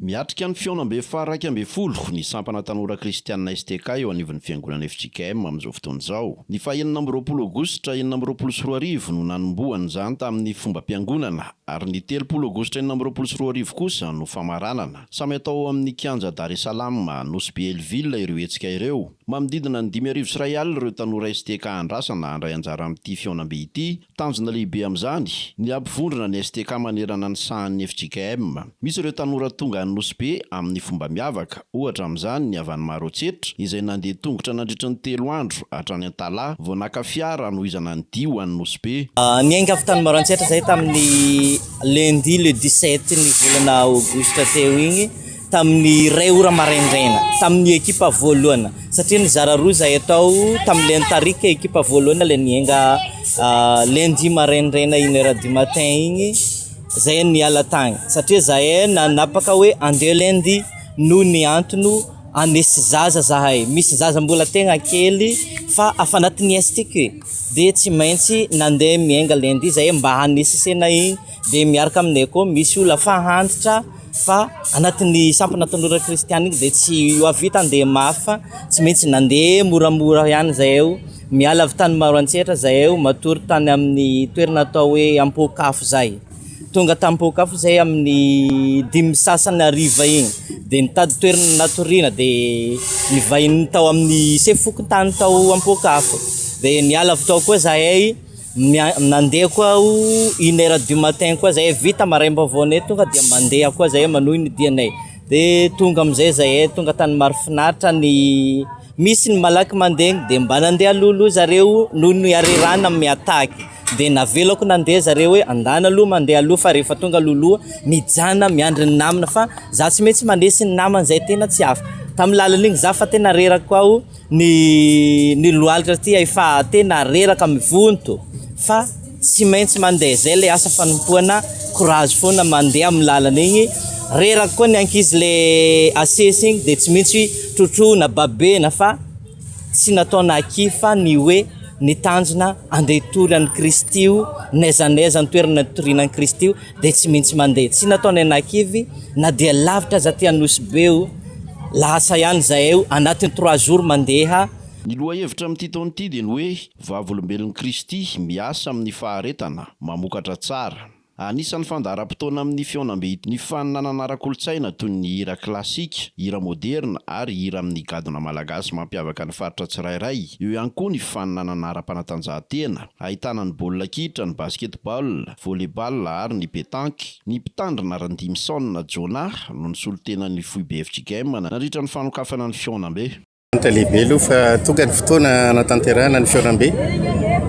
Miatrika ny Fiaonam-Be Ny Stk ny sampana tanora kristianina STK eo anivon'ny fiangonana FJKM amin'izao fotoana izao. Ny 20 Aogositra 2024 no nanombohany izany tamin'ny fomba-piangonana ary ny 30 Aogositra 2024 kosa no famaranana. Samy atao amin'ny kianja Dar es Salaam Nosy ireo hetsika ireo. Manodidina ny 5,000 Sy ireo tanora STK andrasana handray anjara amin'ity Fiaonam-Be ity. Tanjona lehibe amin'izany ny ampivondrona ny STK manerana ny sahan'ny FJKM. Misy ireo tanora tonga ny Nosy Be amin'ny fomba miavaka, ohatra amin'izany ny avy any Marotsetra izay nandeha tongotra nandritra ny 3 andro hatrany Antalaha vao naka fiara anohizana ny dio any Nosy Be. Niainga avy tany Marotsetra zay tamin'ny lundi le 17 ny volana Aogositra teo igny tamin'ny 2 ora maraindraina tamin'ny ekipa voalohany satria ny zara roa zay atao tamin'ny Tanterahina ekipa voalohany le niainga lundi maraindraina 1h du matin igny zay ny ala tagny satria zay nanapaka hoe andeha lundi no ny antono anesy zaza zahay misy zaza mbola tegna kely fa afa anatin'ny STK de tsy maintsy nandeha miainga lundi zay mba hanesy sena igny de miaraka aminay koa misy olona fa hantitra fa anatin'ny sampana tanora kristiana igny de tsy avita andeha mafa tsy maintsy nandeha moramora ihany zahay miala avy tany Marotsetra zahay matory tany amin'ny toerana atao hoe Ampokafo zay. Tonga tampokafo zay amin'ny 5 sasany ariva igny de nitady toerana natoriana de nivahiny tao amin'ny sefokotany tao Ampokafo de niala avy tao koa zahay nandeha koa 1h du matin koa zahay vita maraimba vaonay tonga de mandeha koa zahay manohy ny dianay de tonga amizay zahay tonga tany Marifinaritra ny misy ny malaky mandeha de mba nandeha lolo zareo noho ny arirana amin'ny ataky de navelako nandeha zareo hoe andana aloha mandeha aloha fa rehefa tonga loloha mijana miandry ny namana fa za tsy maintsy mandesy ny namana zay tena tsy afa tamin'ny lalan'igny za fa tena reraka ao ny lohalitra ty efa tena reraka mivonto fa tsy maintsy mandeha zay le asa fanompoana courage foana mandeha amin'ny lalana igny reraka koa ny ankizy le asesy igny de tsy maintsy trotrona babena fa tsy nataona akifa ny hoe ny tanjona andeha tory an'i Kristy io naizanaiza ny toerana toriana an'i Kristy io de tsy maintsy mandeha tsy nataony anakivy na dia lavitra za ty Nosy Be lasa ihany zahay anatin'ny 3 jours mandeha. Ny lohahevitra amin'ity taona ity dia ny hoe vavolombelon'i Kristy miasa amin'ny faharetana mamokatra tsara. Anisan'ny fandaharam-potoana amin'ny Fiaonam-Be ny faninanana ara-kolontsaina toy ny hira klasika, hira moderna ary hira amin'ny gadona malagasy mampiavaka ny faritra tsirairay. Eo ihany koa ny faninanana ara-panatanjahantena, ahitana ny baolina kitra, ny basketball, volleyball ary ny pétanque. Ny mpitandrina Randimson Jona no nisolo-tenan'ny Fiaonam-Be FJKM nandritra ny fanokafana ny Fiaonam-Be. Lehibe aloha fa tonga ny fotoana na Tanterahina ny Fiaonam-Be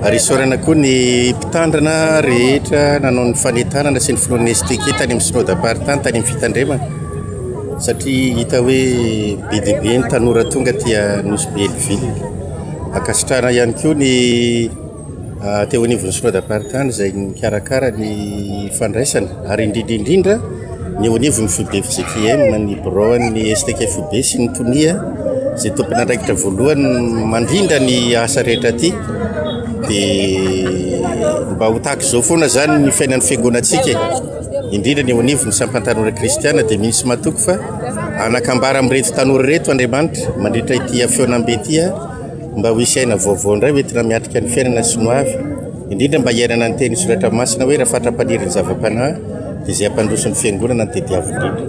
ary isorana koa ny mpitandrana rehetra nanao ny fanetanana sy ny finoana STK tany amin'ny synode apartany tany amin'ny fitandremana satria hita hoe be dia be ny tanora tonga tia Nosy Be akasitrana ihany koa ny teo anivon'ny synode apartany izay mikarakara ny fandraisana ary indrindra ny eo anivon'ny Fiaonam-Be FJKM ny boroan'ny STK FB sy ny tonia zay tompona andraikitra voalohany mandrindra ny asa rehetra ty dia mba ho tahaka izao foana zany ny fiainan'ny fiangonantsika indrindra ny eo anivon'ny sampana tanora kristiana dia misy matoky fa anakambara amin'ireto tanora reto Andriamanitra mandritra ity Fiaonam-Be ity mba ho hisy aina vaovao indray hoentina miatrika ny fiainana sinoavy indrindra mba hiainana ny teny soratra masina hoe raha fatra-paniry ny zava-panahy dia izay ampandroso ny fiangonana ny tediavy indrindra.